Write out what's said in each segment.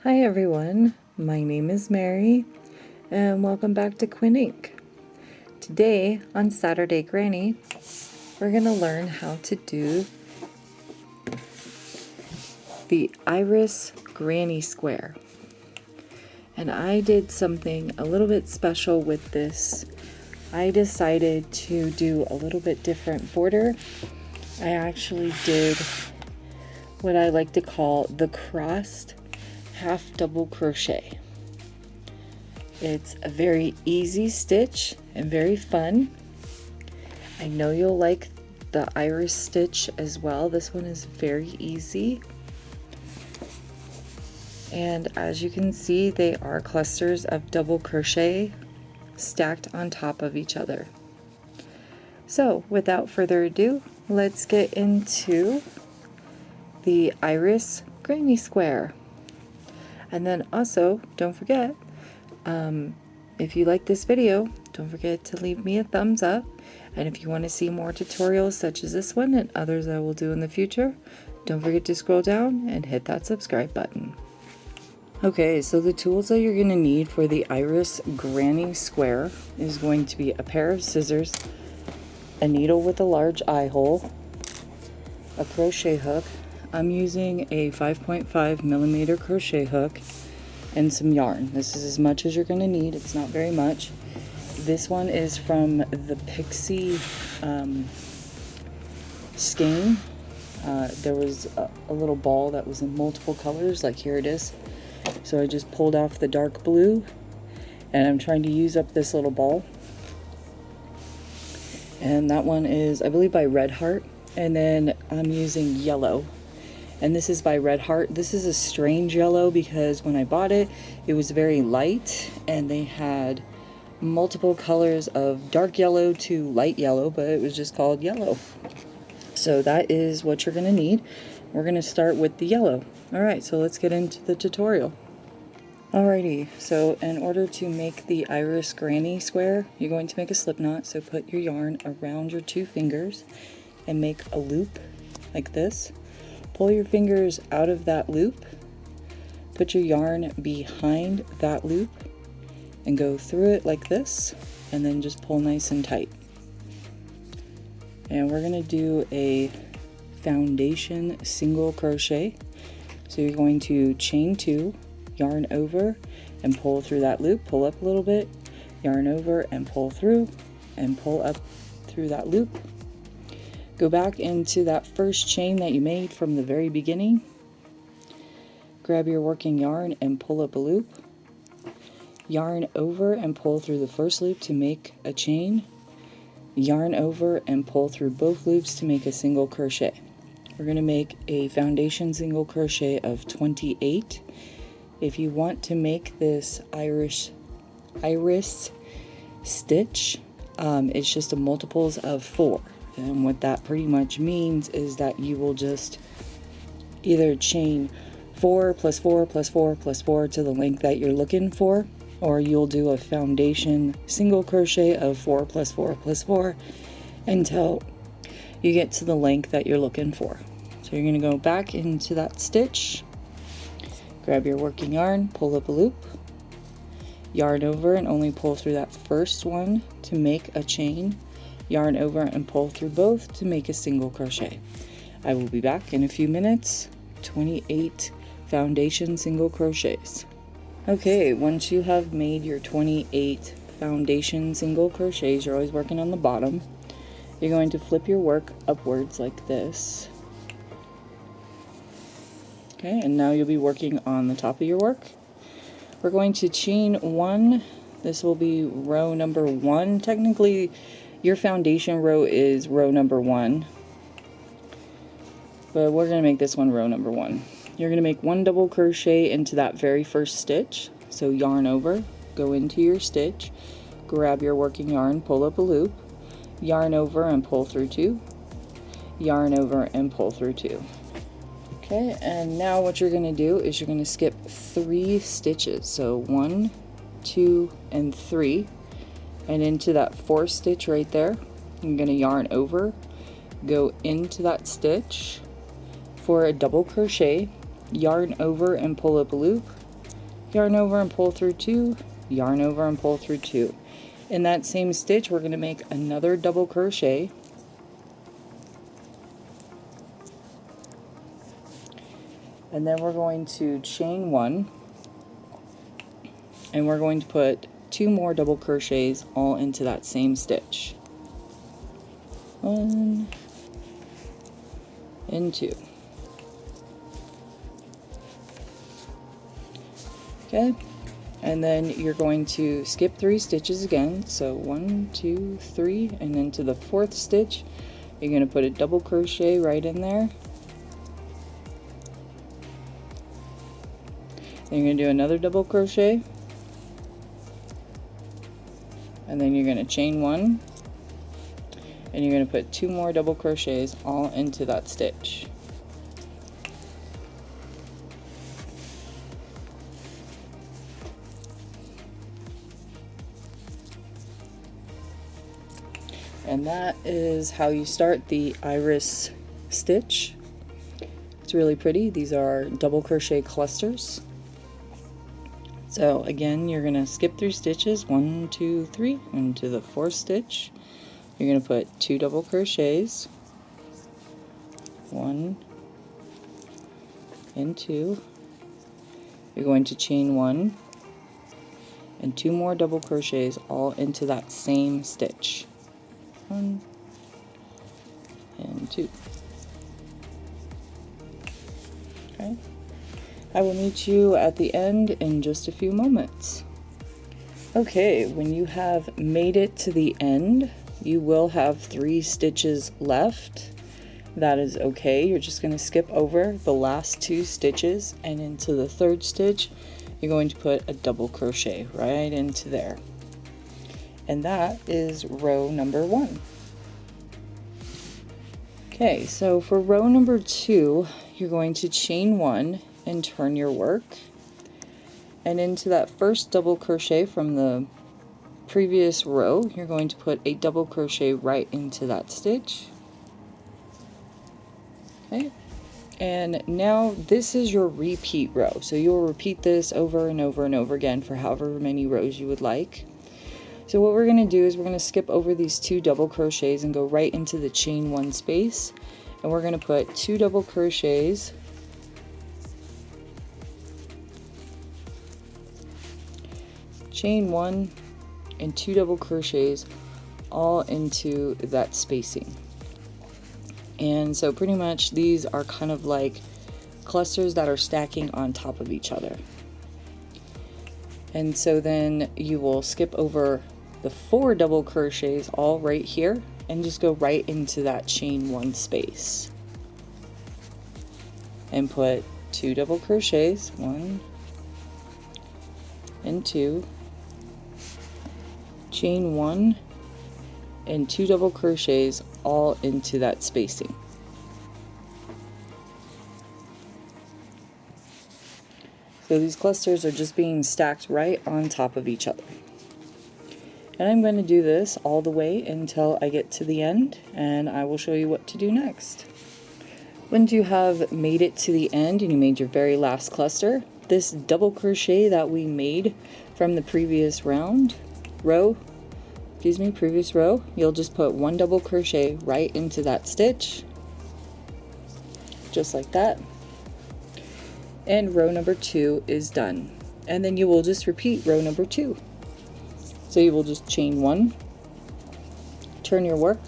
Hi everyone, my name is Mary and welcome back to Quinn Ink. Today on Saturday Granny, we're going to learn how to do the Iris Granny Square. And I did something a little bit special with this. I decided to do a little bit different border. I actually did what I like to call the crossed half double crochet. It's a very easy stitch and very fun. I know you'll like the iris stitch as well. This one is very easy. And as you can see, they are clusters of double crochet stacked on top of each other. So without further ado, let's get into the Iris Granny Square. And then also, don't forget, if you like this video, don't forget to leave me a thumbs up. And if you want to see more tutorials such as this one and others I will do in the future, don't forget to scroll down and hit that subscribe button. Okay, so the tools that you're going to need for the Iris Granny Square is going to be a pair of scissors, a needle with a large eye hole, a crochet hook. I'm using a 5.5 millimeter crochet hook and some yarn. This is as much as you're going to need. It's not very much. This one is from the Pixie skein. There was a little ball that was in multiple colors, like here it is. So I just pulled off the dark blue and I'm trying to use up this little ball. And that one is, I believe, by Red Heart. And then I'm using yellow. And this is by Red Heart. This is a strange yellow because when I bought it, it was very light and they had multiple colors of dark yellow to light yellow, but it was just called yellow. So that is what you're going to need. We're going to start with the yellow. Alright, so let's get into the tutorial. Alrighty, so in order to make the Iris Granny Square, you're going to make a slip knot. So put your yarn around your two fingers and make a loop like this. Pull your fingers out of that loop, put your yarn behind that loop and go through it like this, and then just pull nice and tight. And we're going to do a foundation single crochet. So you're going to chain 2, yarn over and pull through that loop, pull up a little bit, yarn over and pull through and pull up through that loop. Go back into that first chain that you made from the very beginning. Grab your working yarn and pull up a loop. Yarn over and pull through the first loop to make a chain. Yarn over and pull through both loops to make a single crochet. We're going to make a foundation single crochet of 28. If you want to make this iris stitch, it's just a multiples of 4. And what that pretty much means is that you will just either chain 4 plus 4 plus 4 plus 4 to the length that you're looking for, or you'll do a foundation single crochet of 4 plus 4 plus 4 until you get to the length that you're looking for. So you're going to go back into that stitch, grab your working yarn, pull up a loop, yarn over and only pull through that first one to make a chain, yarn over and pull through both to make a single crochet. I will be back in a few minutes. 28 foundation single crochets. Okay, once you have made your 28 foundation single crochets, you're always working on the bottom. You're going to flip your work upwards like this. Okay, and now you'll be working on the top of your work. We're going to chain 1. This will be row number 1. Technically, your foundation row is row number 1, but we're going to make this one row number 1. You're going to make 1 double crochet into that very first stitch. So yarn over, go into your stitch, grab your working yarn, pull up a loop, yarn over and pull through 2, yarn over and pull through 2. Okay, and now what you're going to do is you're going to skip 3 stitches. So 1, 2, and 3. And into that 4th stitch right there, I'm going to yarn over, go into that stitch for a double crochet, yarn over and pull up a loop, yarn over and pull through 2, yarn over and pull through 2. In that same stitch, we're going to make another double crochet, and then we're going to chain 1, and we're going to put 2 more double crochets all into that same stitch. 1 and 2. Okay, and then you're going to skip 3 stitches again, so 1, 2, 3, and then to the 4th stitch you're going to put a double crochet right in there. Then you're going to do another double crochet, and then you're going to chain 1, and you're going to put 2 more double crochets all into that stitch. And that is how you start the iris stitch. It's really pretty. These are double crochet clusters. So again, you're going to skip 3 stitches, 1, 2, 3, into the 4th stitch. You're going to put 2 double crochets, 1 and 2. You're going to chain 1 and 2 more double crochets all into that same stitch. 1 and 2. Okay. I will meet you at the end in just a few moments. Okay, when you have made it to the end, you will have 3 stitches left. That is okay. You're just going to skip over the last 2 stitches, and into the 3rd stitch you're going to put a double crochet right into there. And that is row number 1. Okay, so for row number 2, you're going to chain 1 and turn your work, and into that first double crochet from the previous row you're going to put a double crochet right into that stitch. Okay, and now this is your repeat row, so you'll repeat this over and over and over again for however many rows you would like. So what we're going to do is we're going to skip over these 2 double crochets and go right into the chain 1 space, and we're going to put 2 double crochets, chain 1 and 2 double crochets all into that spacing. And so pretty much these are kind of like clusters that are stacking on top of each other. And so then you will skip over the 4 double crochets all right here and just go right into that chain 1 space and put 2 double crochets, 1 and 2, chain 1 and 2 double crochets all into that spacing. So these clusters are just being stacked right on top of each other. And I'm going to do this all the way until I get to the end, and I will show you what to do next. Once you have made it to the end and you made your very last cluster, this double crochet that we made from the previous row, you'll just put 1 double crochet right into that stitch, just like that. And row number 2 is done. And then you will just repeat row number 2. So you will just chain 1, turn your work,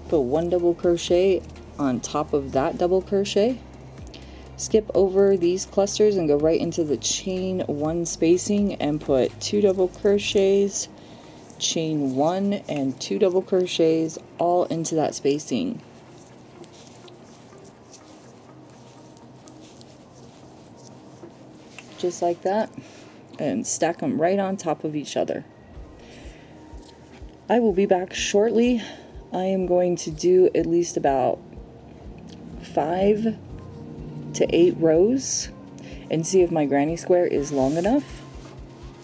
put 1 double crochet on top of that double crochet, skip over these clusters and go right into the chain 1 spacing and put 2 double crochets, chain 1 and 2 double crochets all into that spacing. Just like that, and stack them right on top of each other. I will be back shortly. I am going to do at least about 5 to 8 rows and see if my granny square is long enough.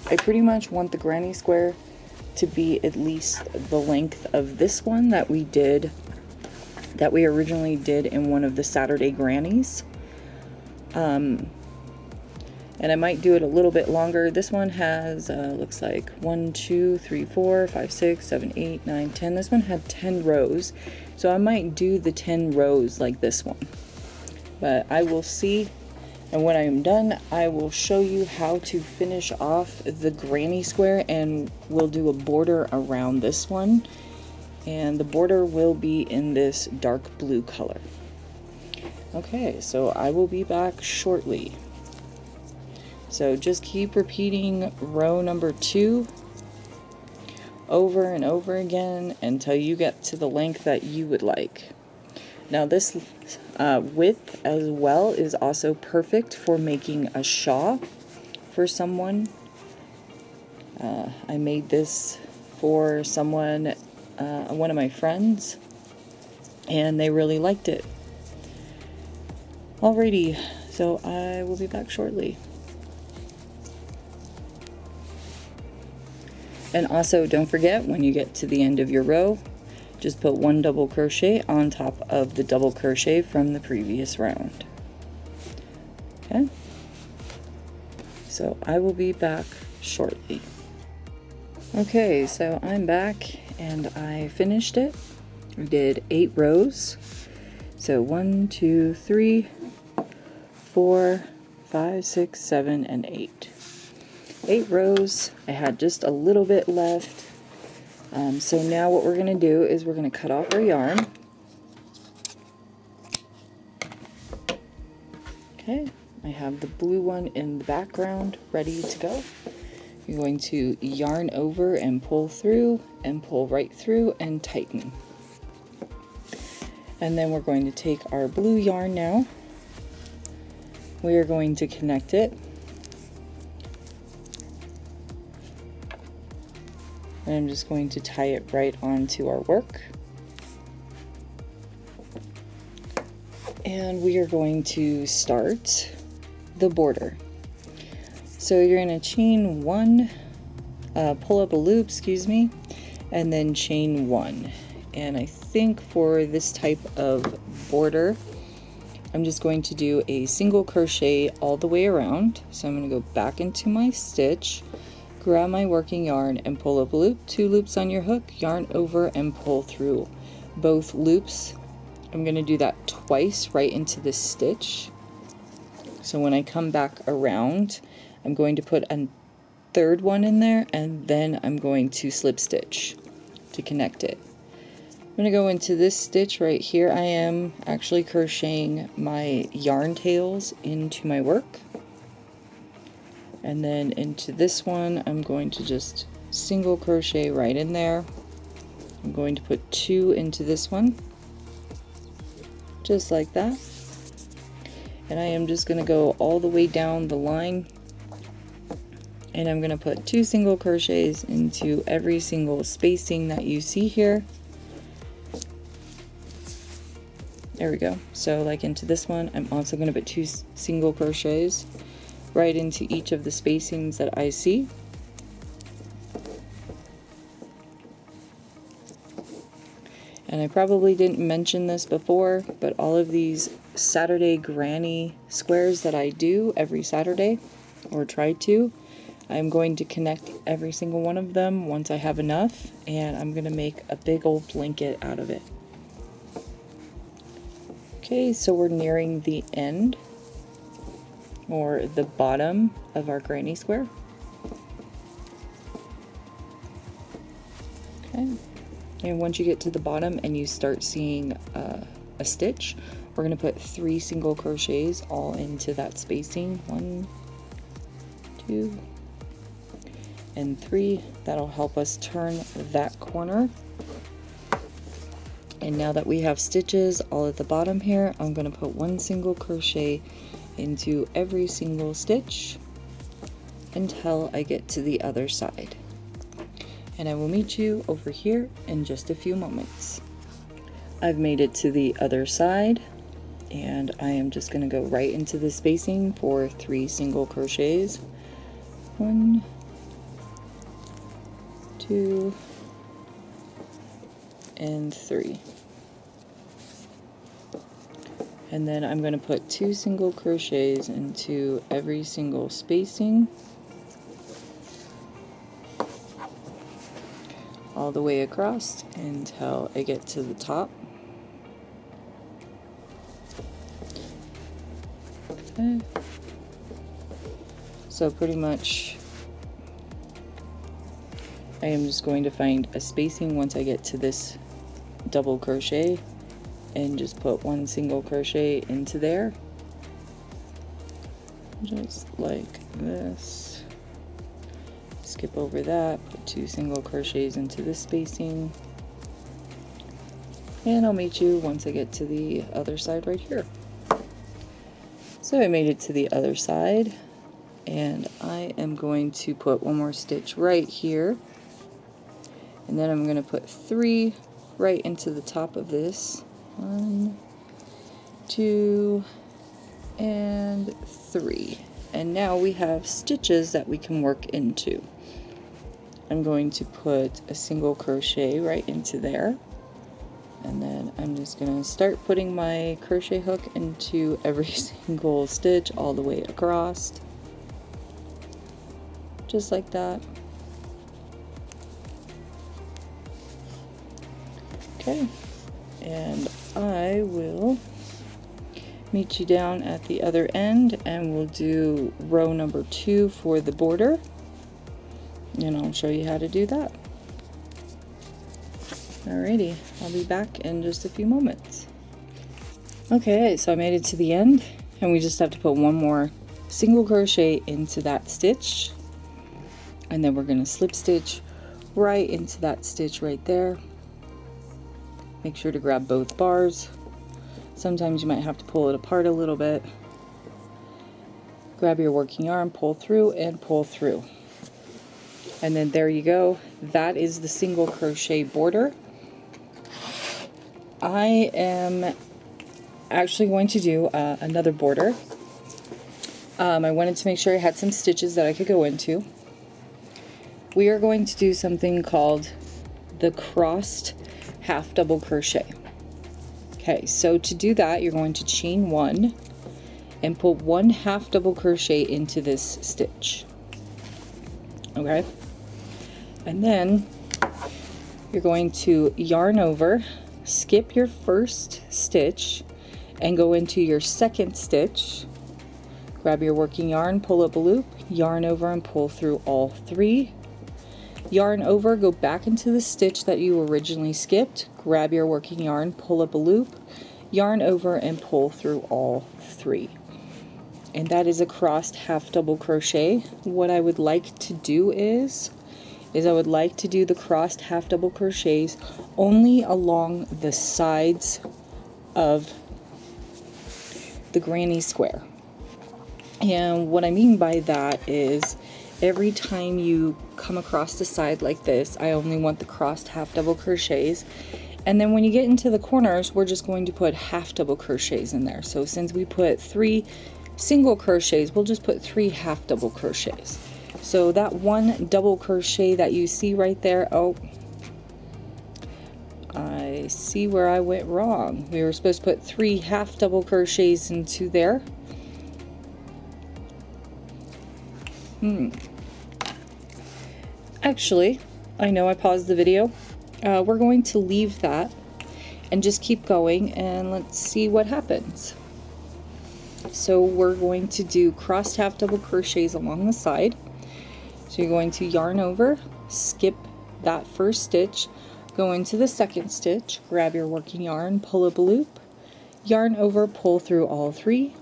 I pretty much want the granny square to be at least the length of this one that we originally did in one of the Saturday grannies. And I might do it a little bit longer. This one has, looks like 1, 2, 3, 4, 5, 6, 7, 8, 9, 10. This one had 10 rows. So I might do the 10 rows like this one. But I will see. And when I am done, I will show you how to finish off the granny square, and we'll do a border around this one. And the border will be in this dark blue color. Okay, so I will be back shortly. So just keep repeating row number 2 over and over again until you get to the length that you would like. Now this width as well is also perfect for making a shawl for someone. I made this for someone, one of my friends, and they really liked it. Alrighty, so I will be back shortly. And also, don't forget, when you get to the end of your row, just put 1 double crochet on top of the double crochet from the previous round. Okay? So I will be back shortly. Okay, so I'm back and I finished it. I did 8 rows. So 1, 2, 3, 4, 5, 6, 7, and 8. 8 rows. I had just a little bit left. So now what we're going to do is we're going to cut off our yarn. Okay, I have the blue one in the background ready to go. You're going to yarn over and pull through and pull right through and tighten. And then we're going to take our blue yarn now. We are going to connect it. And I'm just going to tie it right onto our work. And we are going to start the border. So you're going to chain 1, pull up a loop, excuse me, and then chain 1. And I think for this type of border, I'm just going to do a single crochet all the way around. So I'm going to go back into my stitch, grab my working yarn and pull up a loop, 2 loops on your hook, yarn over and pull through both loops. I'm going to do that twice right into this stitch. So when I come back around, I'm going to put a 3rd one in there, and then I'm going to slip stitch to connect it. I'm going to go into this stitch right here. I am actually crocheting my yarn tails into my work. And then into this one, I'm going to just single crochet right in there. I'm going to put 2 into this one, just like that. And I am just going to go all the way down the line, and I'm going to put 2 single crochets into every single spacing that you see here. There we go. So like into this one, I'm also going to put 2 single crochets right into each of the spacings that I see. And I probably didn't mention this before, but all of these Saturday granny squares that I do every Saturday, or try to, I'm going to connect every single one of them once I have enough, and I'm going to make a big old blanket out of it. Okay, so we're nearing the end, or the bottom of our granny square. Okay. And once you get to the bottom and you start seeing a stitch, we're going to put 3 single crochets all into that spacing. 1, 2, and 3. That'll help us turn that corner. And now that we have stitches all at the bottom here, I'm going to put 1 single crochet into every single stitch until I get to the other side. And I will meet you over here in just a few moments. I've made it to the other side, and I am just going to go right into the spacing for 3 single crochets. 1, 2, and 3. And then I'm going to put 2 single crochets into every single spacing all the way across until I get to the top. Okay. So pretty much I am just going to find a spacing once I get to this double crochet and just put 1 single crochet into there, just like this. Skip over that, put 2 single crochets into this spacing, and I'll meet you once I get to the other side right here. So I made it to the other side, and I am going to put 1 more stitch right here, and then I'm going to put 3 right into the top of this. 1, 2, and 3. And now we have stitches that we can work into. I'm going to put a single crochet right into there, and then I'm just going to start putting my crochet hook into every single stitch all the way across, just like that. Okay, and I will meet you down at the other end, and we'll do row number 2 for the border, and I'll show you how to do that. Alrighty, I'll be back in just a few moments. Okay, so I made it to the end, and we just have to put 1 more single crochet into that stitch, and then we're going to slip stitch right into that stitch right there. Make sure to grab both bars. Sometimes you might have to pull it apart a little bit. Grab your working yarn, pull through and pull through. And then there you go. That is the single crochet border. I am actually going to do another border. I wanted to make sure I had some stitches that I could go into. We are going to do something called the crossed half double crochet. Okay, so to do that, you're going to chain 1 and put 1 half double crochet into this stitch. Okay, and then you're going to yarn over, skip your first stitch, and go into your second stitch. Grab your working yarn, pull up a loop, yarn over and pull through all 3. Yarn over, go back into the stitch that you originally skipped, grab your working yarn, pull up a loop, yarn over and pull through all 3. And that is a crossed half double crochet. What I would like to do is I would like to do the crossed half double crochets only along the sides of the granny square. And what I mean by that is every time you come across the side like this, I only want the crossed half double crochets, and then when you get into the corners, we're just going to put half double crochets in there. So since we put 3 single crochets, we'll just put 3 half double crochets. So that 1 double crochet that you see right there, oh, I see where I went wrong. We were supposed to put 3 half double crochets into there. Actually, I know I paused the video. We're going to leave that and just keep going, and let's see what happens. So we're going to do crossed half double crochets along the side. So you're going to yarn over, skip that first stitch, go into the second stitch, grab your working yarn, pull up a loop, yarn over, pull through all 3,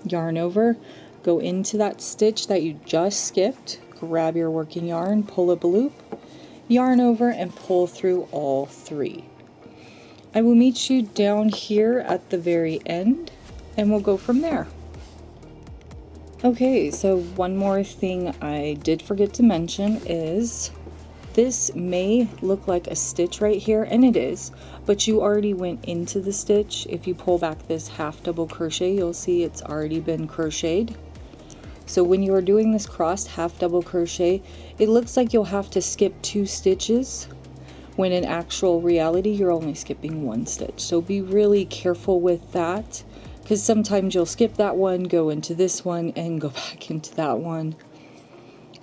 yarn over, go into that stitch that you just skipped, grab your working yarn, pull up a loop, yarn over and pull through all 3. I will meet you down here at the very end and we'll go from there. Okay, so one more thing I did forget to mention is this may look like a stitch right here, and it is, but you already went into the stitch. If you pull back this half double crochet, you'll see it's already been crocheted. So when you are doing this crossed half double crochet, it looks like you'll have to skip 2 stitches, when in actual reality you're only skipping 1 stitch. So be really careful with that, because sometimes you'll skip that one, go into this one, and go back into that one.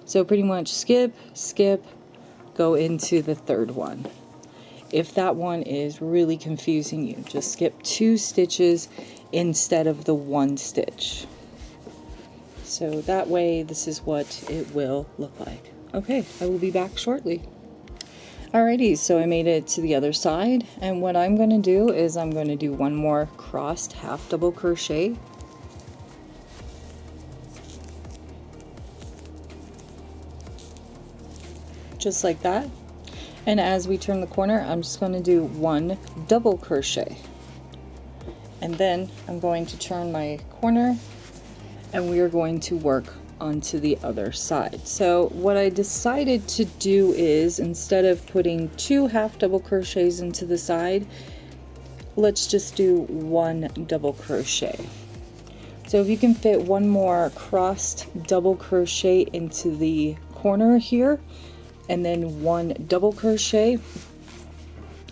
So pretty much skip, skip, go into the third one. If that one is really confusing you, just skip 2 stitches instead of the 1 stitch. So that way, this is what it will look like. Okay, I will be back shortly. Alrighty, so I made it to the other side, and what I'm going to do is I'm going to do one more crossed half double crochet. Just like that. And as we turn the corner, I'm just going to do 1 double crochet. And then I'm going to turn my corner and we are going to work onto the other side. So what I decided to do is, instead of putting 2 half double crochets into the side, let's just do 1 double crochet. So if you can fit 1 more crossed double crochet into the corner here, and then 1 double crochet,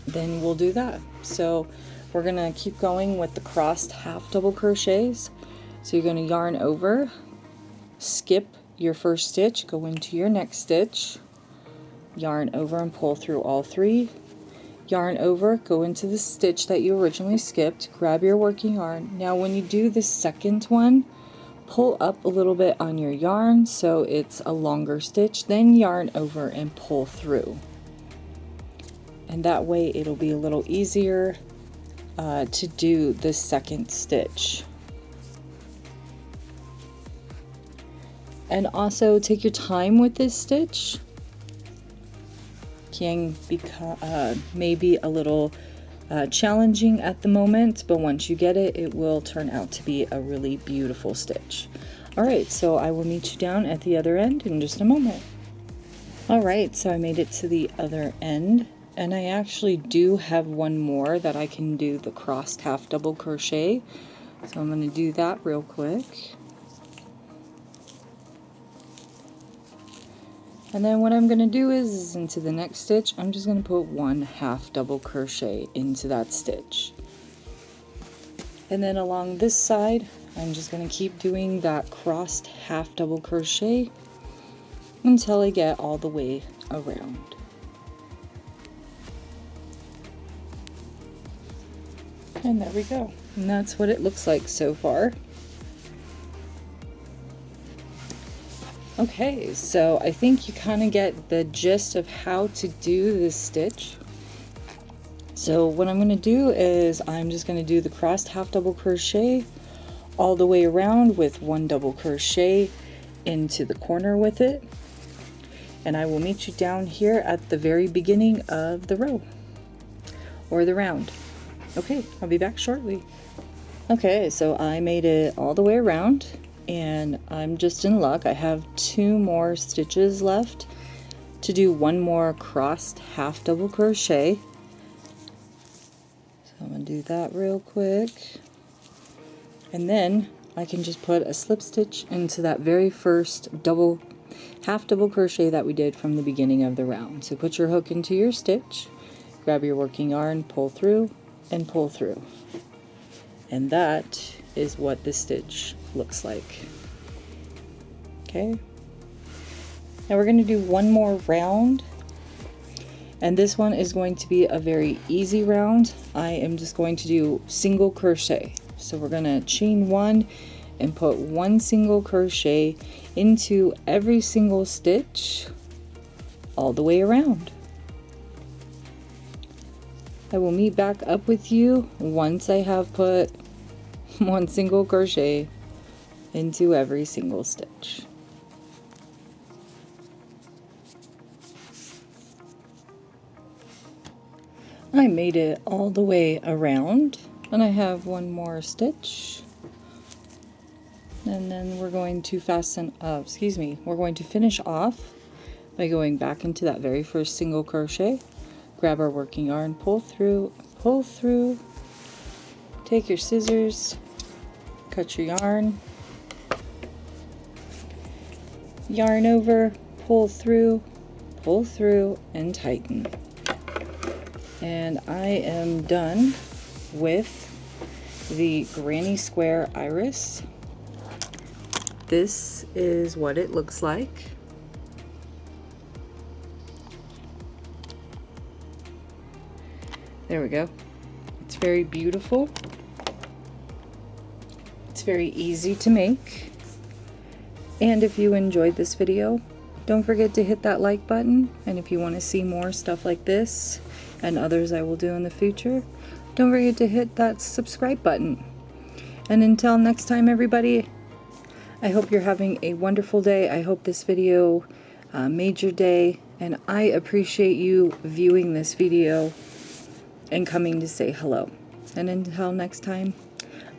then we'll do that. So we're gonna keep going with the crossed half double crochets. So you're gonna yarn over, skip your first stitch, go into your next stitch, yarn over and pull through all 3, yarn over, go into the stitch that you originally skipped, grab your working yarn. Now when you do the second one, pull up a little bit on your yarn so it's a longer stitch, then yarn over and pull through. And that way it'll be a little easier to do the second stitch. And also take your time with this stitch. Can become maybe a little challenging at the moment, but once you get it, it will turn out to be a really beautiful stitch. Alright, so I will meet you down at the other end in just a moment. Alright, so I made it to the other end, and I actually do have 1 more that I can do the crossed half double crochet. So I'm going to do that real quick. And then what I'm going to do is into the next stitch, I'm just going to put 1 half double crochet into that stitch. And then along this side, I'm just going to keep doing that crossed half double crochet until I get all the way around. And there we go. And that's what it looks like so far. Okay, so I think you kind of get the gist of how to do this stitch. So what I'm going to do is I'm just going to do the crossed half double crochet all the way around with 1 double crochet into the corner with it. And I will meet you down here at the very beginning of the row or the round. Okay, I'll be back shortly. Okay, so I made it all the way around. And I'm just in luck. I have 2 more stitches left to do 1 more crossed half double crochet. So I'm going to do that real quick. And then I can just put a slip stitch into that very first half double crochet that we did from the beginning of the round. So put your hook into your stitch, grab your working yarn, pull through, and pull through. And that is what this stitch looks like. Okay, now we're going to do 1 more round, and this one is going to be a very easy round. I am just going to do single crochet. So we're going to chain 1 and put 1 single crochet into every single stitch all the way around. I will meet back up with you once I have put 1 single crochet into every single stitch. I made it all the way around, and I have 1 more stitch, and then we're going to we're going to finish off by going back into that very first single crochet, grab our working yarn, pull through, take your scissors, cut your yarn over, pull through, and tighten. And I am done with the granny square iris. This is what it looks like. There we go. It's very beautiful. It's very easy to make. And if you enjoyed this video, don't forget to hit that like button. And if you want to see more stuff like this and others I will do in the future, don't forget to hit that subscribe button. And until next time, everybody, I hope you're having a wonderful day. I hope this video made your day, and I appreciate you viewing this video and coming to say hello. And until next time,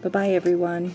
bye-bye everyone.